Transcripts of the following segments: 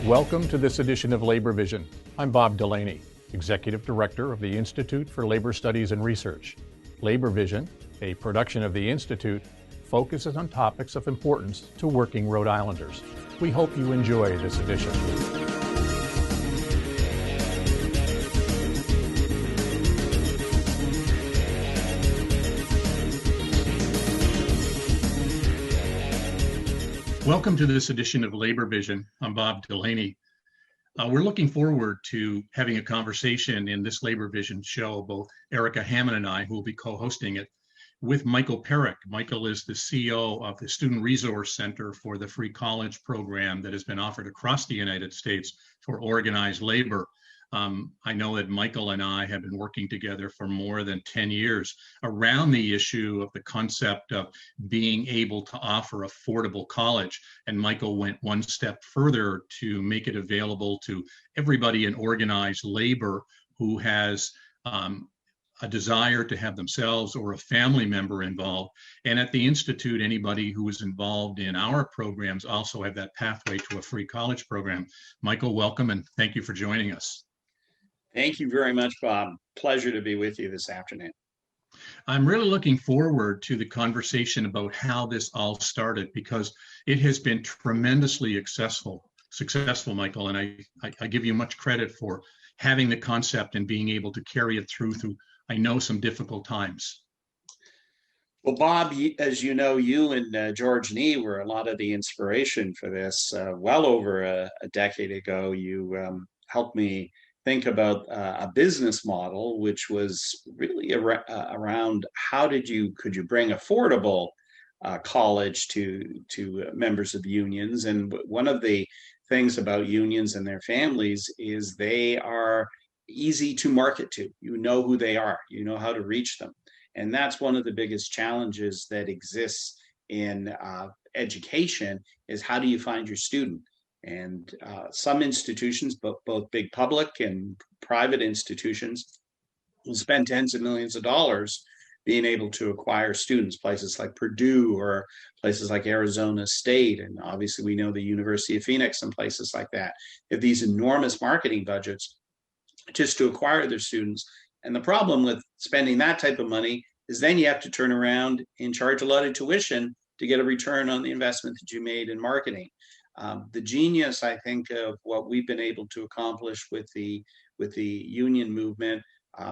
Welcome to this edition of Labor Vision. I'm Bob Delaney, Executive Director of the Institute for Labor Studies and Research. Labor Vision, a production of the Institute, focuses on topics of importance to working Rhode Islanders. We hope you enjoy this edition. Welcome to this edition of Labor Vision. I'm Bob Delaney. We're looking forward to having a conversation in this Labor Vision show, both Erica Hammond and I, who will be co-hosting it, with Michael Perik. Michael is the CEO of the Student Resource Center for the Free College Program that has been offered across the United States for organized labor. I know that Michael and I have been working together for more than 10 years around the issue of the concept of being able to offer affordable college. And Michael went one step further to make it available to everybody in organized labor who has a desire to have themselves or a family member involved. And at the Institute, anybody who is involved in our programs also have that pathway to a free college program. Michael, welcome, and thank you for joining us. Thank you very much, Bob. Pleasure to be with you this afternoon. I'm really looking forward to the conversation about how this all started, because it has been tremendously successful, Michael, and I give you much credit for having the concept and being able to carry it through, I know, some difficult times. Well, Bob, as you know, you and George Nee were a lot of the inspiration for this. Well over a decade ago, you helped me think about a business model, which was really around could you bring affordable college to members of unions. And one of the things about unions and their families is they are easy to market to. You know who they are, you know how to reach them. And that's one of the biggest challenges that exists in education, is how do you find your student? And some institutions, both big public and private institutions, will spend tens of millions of dollars being able to acquire students, places like Purdue or places like Arizona State. And obviously we know the University of Phoenix and places like that have these enormous marketing budgets just to acquire their students. And the problem with spending that type of money is then you have to turn around and charge a lot of tuition to get a return on the investment that you made in marketing. The genius, I think, of what we've been able to accomplish with the union movement,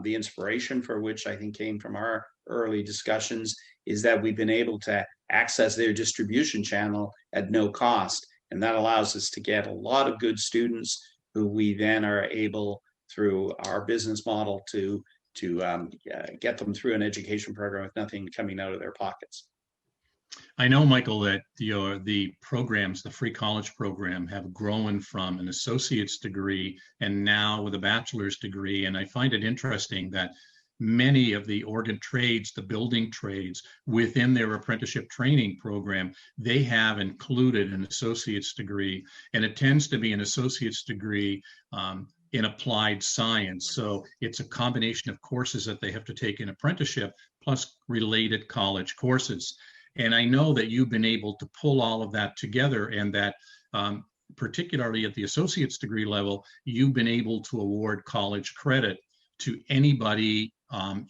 the inspiration for which I think came from our early discussions, is that we've been able to access their distribution channel at no cost. And that allows us to get a lot of good students who we then are able, through our business model, to get them through an education program with nothing coming out of their pockets. I know, Michael, that the programs, the free college program, have grown from an associate's degree and now with a bachelor's degree. And I find it interesting that many of the organ trades, the building trades, within their apprenticeship training program, they have included an associate's degree, and it tends to be an associate's degree in applied science. So it's a combination of courses that they have to take in apprenticeship plus related college courses. And I know that you've been able to pull all of that together, and that particularly at the associate's degree level, you've been able to award college credit to anybody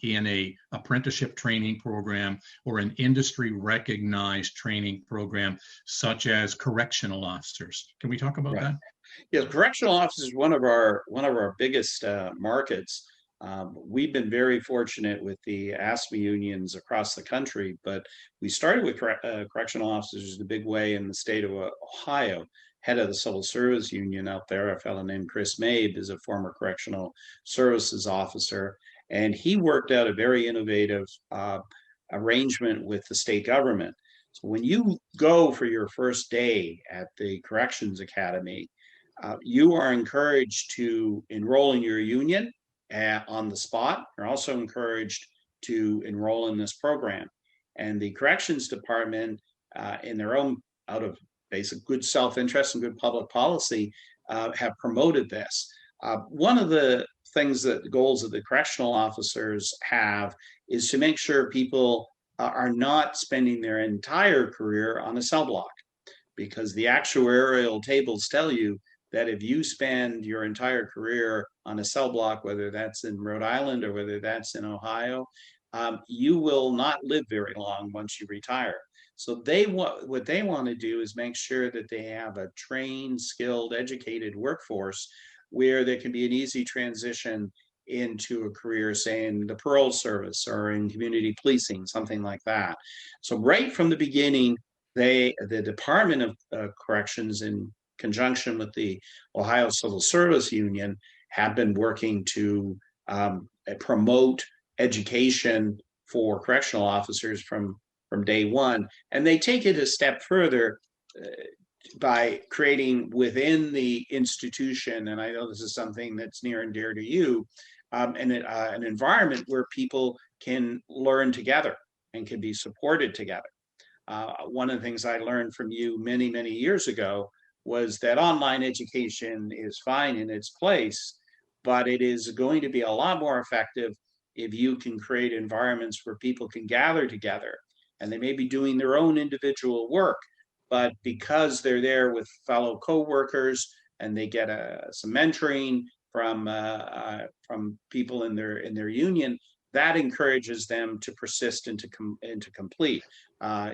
in a apprenticeship training program or an industry recognized training program, such as correctional officers. Can we talk about that? Yeah, correctional officers is one of our biggest markets. We've been very fortunate with the ASME unions across the country, but we started with correctional officers the big way in the state of Ohio. Head of the Civil Service Union out there, a fellow named Chris Mabe, is a former correctional services officer, and he worked out a very innovative arrangement with the state government. So when you go for your first day at the Corrections Academy, you are encouraged to enroll in your union on the spot. You're also encouraged to enroll in this program. And the Corrections Department, in their own, out of basic good self-interest and good public policy, have promoted this. One of the goals that the correctional officers have is to make sure people are not spending their entire career on a cell block, because the actuarial tables tell you that if you spend your entire career on a cell block, whether that's in Rhode Island or whether that's in Ohio, you will not live very long once you retire. So what they want to do is make sure that they have a trained, skilled, educated workforce where there can be an easy transition into a career, say in the parole service or in community policing, something like that. So right from the beginning, the Department of Corrections, in conjunction with the Ohio Civil Service Union, have been working to promote education for correctional officers from day one. And they take it a step further by creating within the institution, and I know this is something that's near and dear to you, an environment where people can learn together and can be supported together. One of the things I learned from you many, many years ago was that online education is fine in its place, but it is going to be a lot more effective if you can create environments where people can gather together, and they may be doing their own individual work, but because they're there with fellow coworkers and they get some mentoring from people in their union, that encourages them to persist and to complete.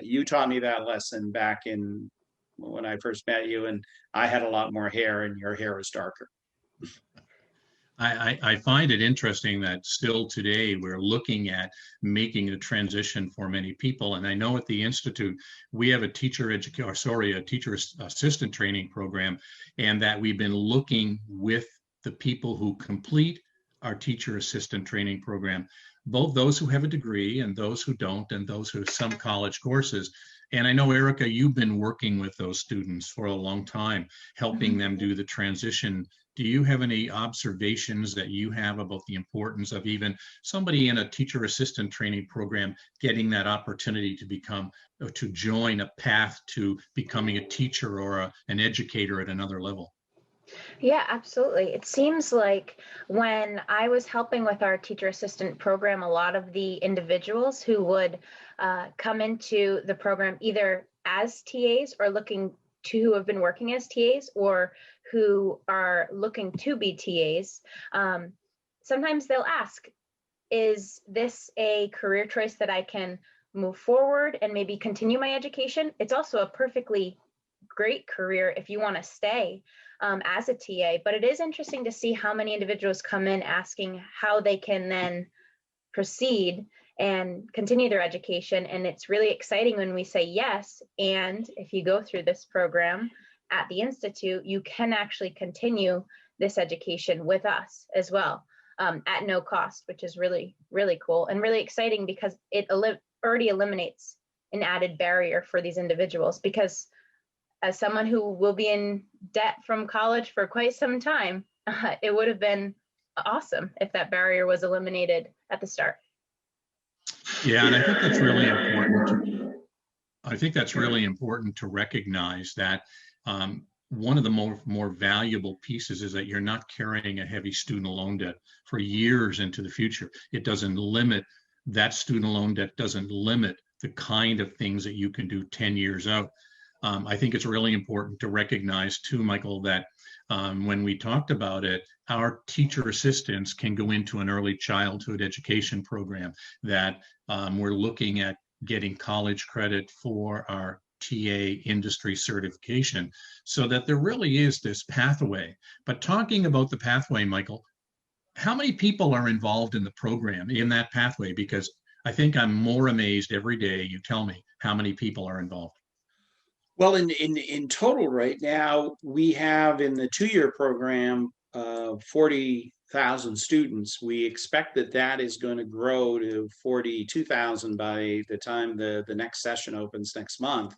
You taught me that lesson back in when I first met you, and I had a lot more hair, and your hair is darker. I find it interesting that still today we're looking at making a transition for many people. And I know at the Institute, we have a teacher assistant training program, and that we've been looking with the people who complete our teacher assistant training program, both those who have a degree and those who don't, and those who have some college courses. And I know, Erica, you've been working with those students for a long time, helping them do the transition. Do you have any observations that you have about the importance of even somebody in a teacher assistant training program getting that opportunity to become, or to join a path to becoming a teacher or an educator at another level? Yeah, absolutely. It seems like when I was helping with our teacher assistant program, a lot of the individuals who would come into the program either as TAs or looking to who have been working as TAs or who are looking to be TAs, sometimes they'll ask, is this a career choice that I can move forward and maybe continue my education? It's also a perfectly great career if you want to stay as a TA, but it is interesting to see how many individuals come in asking how they can then proceed and continue their education. And it's really exciting when we say yes, and if you go through this program at the Institute, you can actually continue this education with us as well at no cost, which is really, really cool and really exciting because it already eliminates an added barrier for these individuals. Because as someone who will be in debt from college for quite some time, it would have been awesome if that barrier was eliminated at the start. Yeah, and I think that's really important. I think that's really important to recognize that one of the more valuable pieces is that you're not carrying a heavy student loan debt for years into the future. It doesn't limit that student loan debt, doesn't limit the kind of things that you can do 10 years out. I think it's really important to recognize too, Michael, that when we talked about it, our teacher assistants can go into an early childhood education program, that we're looking at getting college credit for our TA industry certification, so that there really is this pathway. But talking about the pathway, Michael, how many people are involved in the program, in that pathway? Because I think I'm more amazed every day you tell me how many people are involved. Well, in total right now, we have in the 2-year program 40,000 students. We expect that is going to grow to 42,000 by the time the next session opens next month.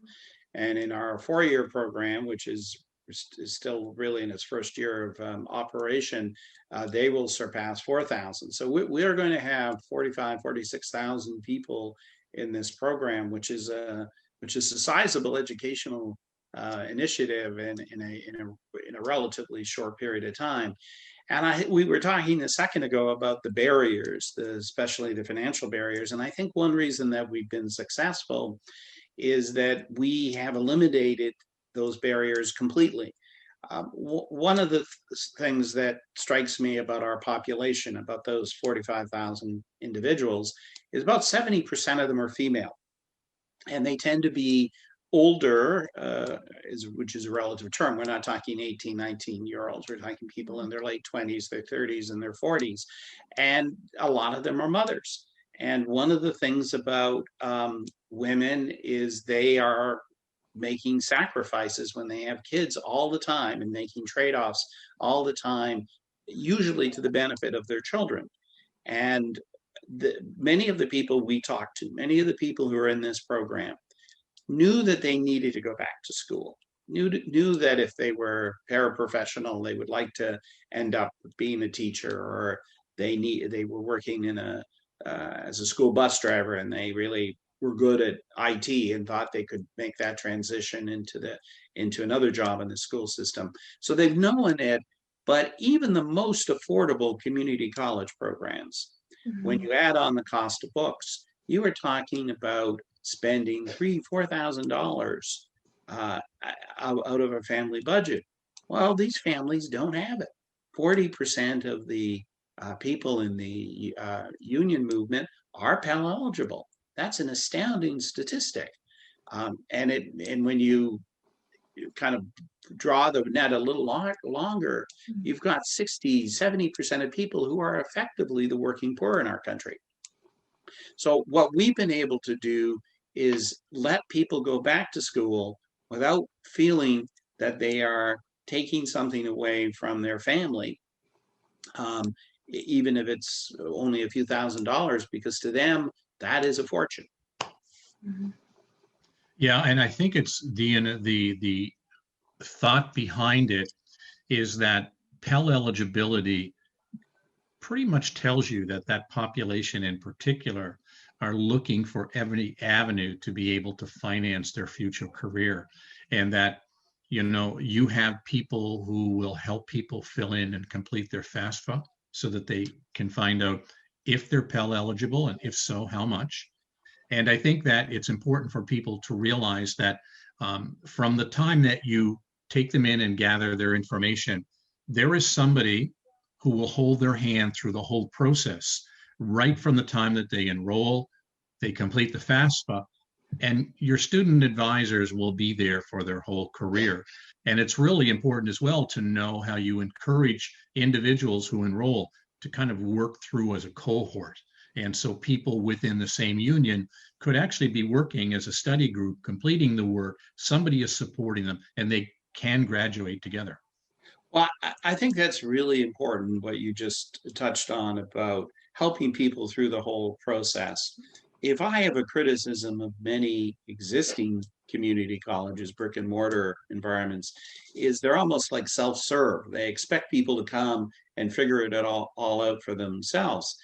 And in our 4-year program, which is still really in its first year of operation, they will surpass 4,000. So we are going to have 46,000 people in this program, which is a sizable educational initiative in a relatively short period of time. And we were talking a second ago about the barriers, especially the financial barriers. And I think one reason that we've been successful is that we have eliminated those barriers completely. One of the things that strikes me about our population, about those 45,000 individuals, is about 70% of them are female. And they tend to be older, which is a relative term. We're not talking 18, 19-year-olds. We're talking people in their late 20s, their 30s, and their 40s. And a lot of them are mothers. And one of the things about women is they are making sacrifices when they have kids all the time and making trade-offs all the time, usually to the benefit of their children. And many of the people we talk to, many of the people who are in this program, knew that they needed to go back to school, knew that if they were paraprofessional, they would like to end up being a teacher, or they were working in as a school bus driver, and they really were good at IT and thought they could make that transition into another job in the school system. So they've known it, but even the most affordable community college programs, when you add on the cost of books, you are talking about spending $3,000-$4,000 out of a family budget. Well, these families don't have it. 40% of the people in the union movement are Pell eligible. That's an astounding statistic. And when you kind of draw the net a little longer, you've got 60, 70% of people who are effectively the working poor in our country. So what we've been able to do is let people go back to school without feeling that they are taking something away from their family, even if it's only a few $1,000s, because to them, that is a fortune. Yeah, and I think it's the thought behind it is that Pell eligibility pretty much tells you that that population in particular are looking for every avenue to be able to finance their future career, and that you have people who will help people fill in and complete their FAFSA so that they can find out if they're Pell eligible, and if so, how much. And I think that it's important for people to realize that from the time that you take them in and gather their information, there is somebody who will hold their hand through the whole process, right from the time that they enroll, they complete the FAFSA, and your student advisors will be there for their whole career. And it's really important as well to know how you encourage individuals who enroll to kind of work through as a cohort. And so people within the same union could actually be working as a study group, completing the work, somebody is supporting them, and they can graduate together. Well, I think that's really important, what you just touched on about helping people through the whole process. If I have a criticism of many existing community colleges, brick and mortar environments, is they're almost like self-serve. They expect people to come and figure it all out for themselves.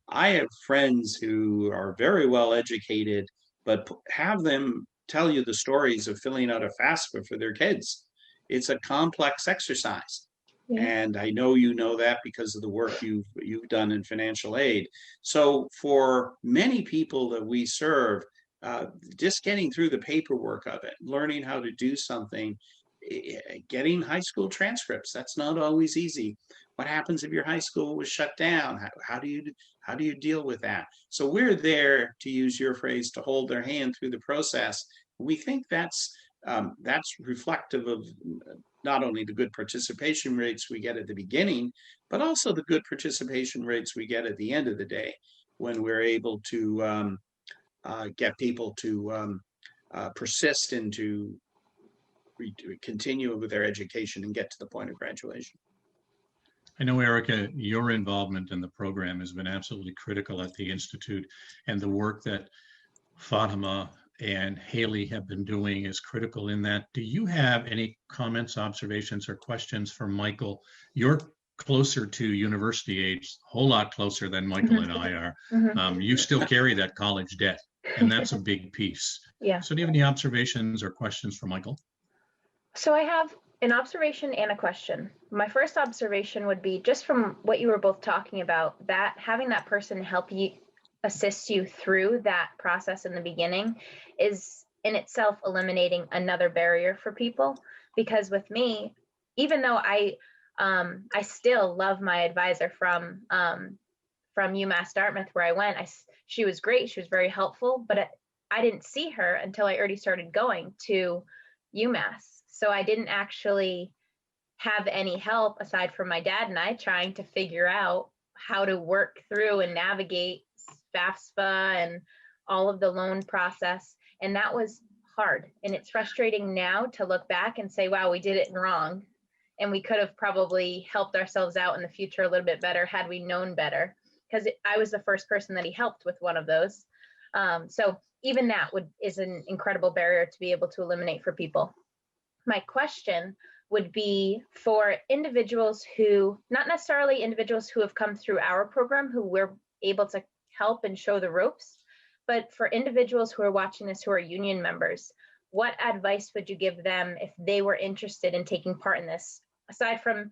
I have friends who are very well educated, but have them tell you the stories of filling out a FAFSA for their kids. It's a complex exercise. Yeah. And I know you know that because of the work you've done in financial aid. So for many people that we serve, just getting through the paperwork of it, learning how to do something, getting high school transcripts, that's not always easy. What happens if your high school was shut down? How do you deal with that? So we're there, to use your phrase, to hold their hand through the process. We think that's reflective of not only the good participation rates we get at the beginning, but also the good participation rates we get at the end of the day, when we're able to get people to persist and to continue with their education and get to the point of graduation. I know, Erica, your involvement in the program has been absolutely critical at the Institute, and the work that Fatima and Haley have been doing is critical in that. Do you have any comments, observations, or questions for Michael? You're closer to university age, a whole lot closer than Michael and I are. You still carry that college debt, and that's a big piece. Yeah. So do you have any observations or questions for Michael? So I have an observation and a question. My first observation would be, just from what you were both talking about, that having that person help you, assist you through that process in the beginning, is in itself eliminating another barrier for people. Because with me, even though I still love my advisor from UMass Dartmouth where I went. She was great. She was very helpful, but I didn't see her until I already started going to UMass. So I didn't actually have any help aside from my dad and I trying to figure out how to work through and navigate FAFSA and all of the loan process. And that was hard. And it's frustrating now to look back and say, wow, we did it wrong. And we could have probably helped ourselves out in the future a little bit better had we known better. Because I was the first person that he helped with one of those. So even that is an incredible barrier to be able to eliminate for people. My question would be for individuals who, not necessarily individuals who have come through our program, who we're able to help and show the ropes, but for individuals who are watching this who are union members, what advice would you give them if they were interested in taking part in this, aside from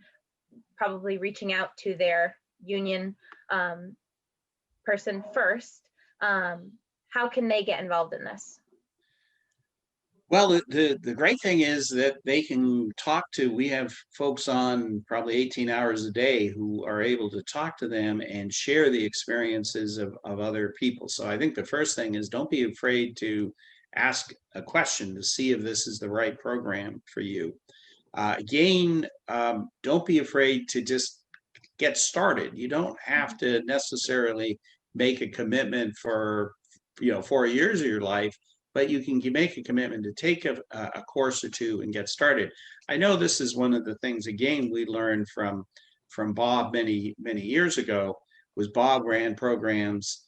probably reaching out to their union person first? How can they get involved in this? Well, the great thing is that they can talk to, we have folks on probably 18 hours a day who are able to talk to them and share the experiences of other people. So I think the first thing is don't be afraid to ask a question to see if this is the right program for you. Again, don't be afraid to just get started. You don't have to necessarily make a commitment for 4 years of your life, but you can make a commitment to take a course or two and get started. I know this is one of the things, again, we learned from Bob many years ago. Was Bob ran programs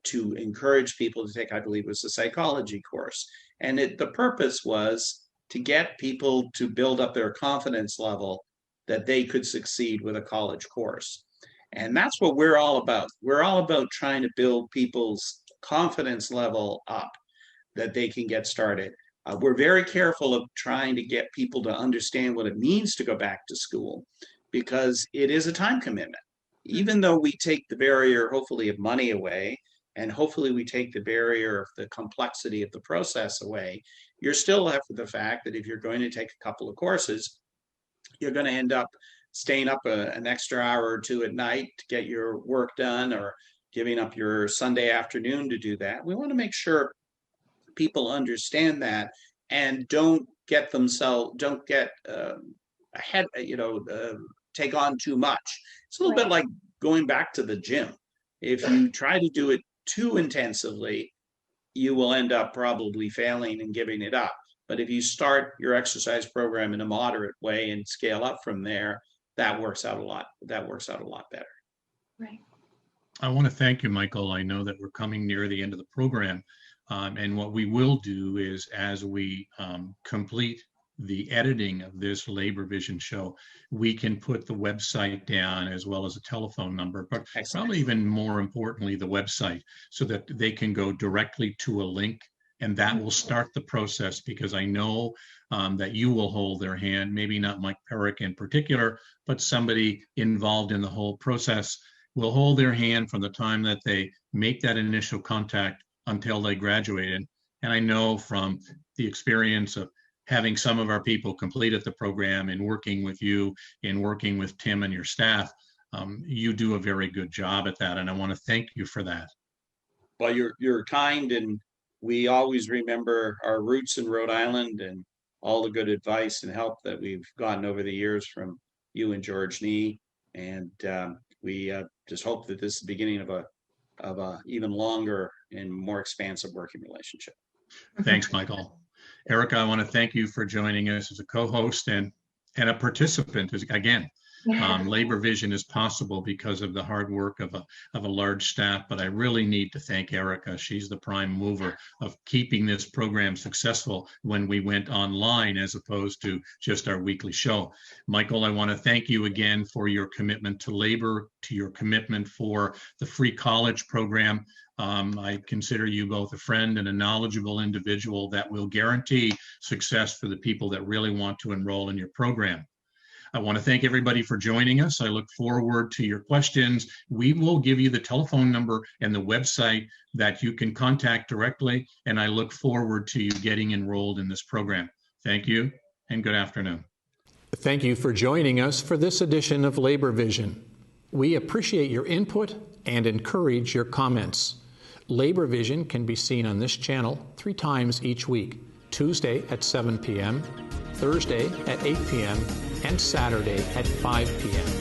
to encourage people to take, I believe it was a psychology course, and the purpose was to get people to build up their confidence level that they could succeed with a college course. And that's what we're all about. We're all about trying to build people's confidence level up that they can get started. We're very careful of trying to get people to understand what it means to go back to school, because it is a time commitment. Even though we take the barrier, hopefully, of money away, and hopefully we take the barrier of the complexity of the process away, you're still left with the fact that if you're going to take a couple of courses, you're going to end up staying up an extra hour or two at night to get your work done, or giving up your Sunday afternoon to do that. We want to make sure people understand that and don't get ahead, take on too much. It's a little bit like going back to the gym. If you try to do it too intensively, you will end up probably failing and giving it up. But if you start your exercise program in a moderate way and scale up from there, that works out a lot better. Right. I want to thank you, Michael. I know that we're coming near the end of the program. And what we will do is, as we complete the editing of this Labor Vision show, we can put the website down as well as a telephone number, but probably even more importantly, the website, so that they can go directly to a link, and that will start the process, because I know that you will hold their hand, maybe not Mike Perik in particular, but somebody involved in the whole process will hold their hand from the time that they make that initial contact until they graduated. And I know from the experience of having some of our people completed the program and working with you and working with Tim and your staff, you do a very good job at that. And I want to thank you for that. Well, you're kind, and we always remember our roots in Rhode Island and all the good advice and help that we've gotten over the years from you and George Nee. And we just hope that this is the beginning of a even longer and more expansive working relationship. Thanks, Michael. Erica, I want to thank you for joining us as a co-host and a participant. Again, Labor Vision is possible because of the hard work of a large staff, but I really need to thank Erica. She's the prime mover of keeping this program successful when we went online as opposed to just our weekly show. Michael, I want to thank you again for your commitment to labor, to your commitment for the free college program. I consider you both a friend and a knowledgeable individual that will guarantee success for the people that really want to enroll in your program. I want to thank everybody for joining us. I look forward to your questions. We will give you the telephone number and the website that you can contact directly, and I look forward to you getting enrolled in this program. Thank you, and good afternoon. Thank you for joining us for this edition of Labor Vision. We appreciate your input and encourage your comments. Labor Vision can be seen on this channel 3 times each week: Tuesday at 7 p.m., Thursday at 8 p.m., and Saturday at 5 p.m.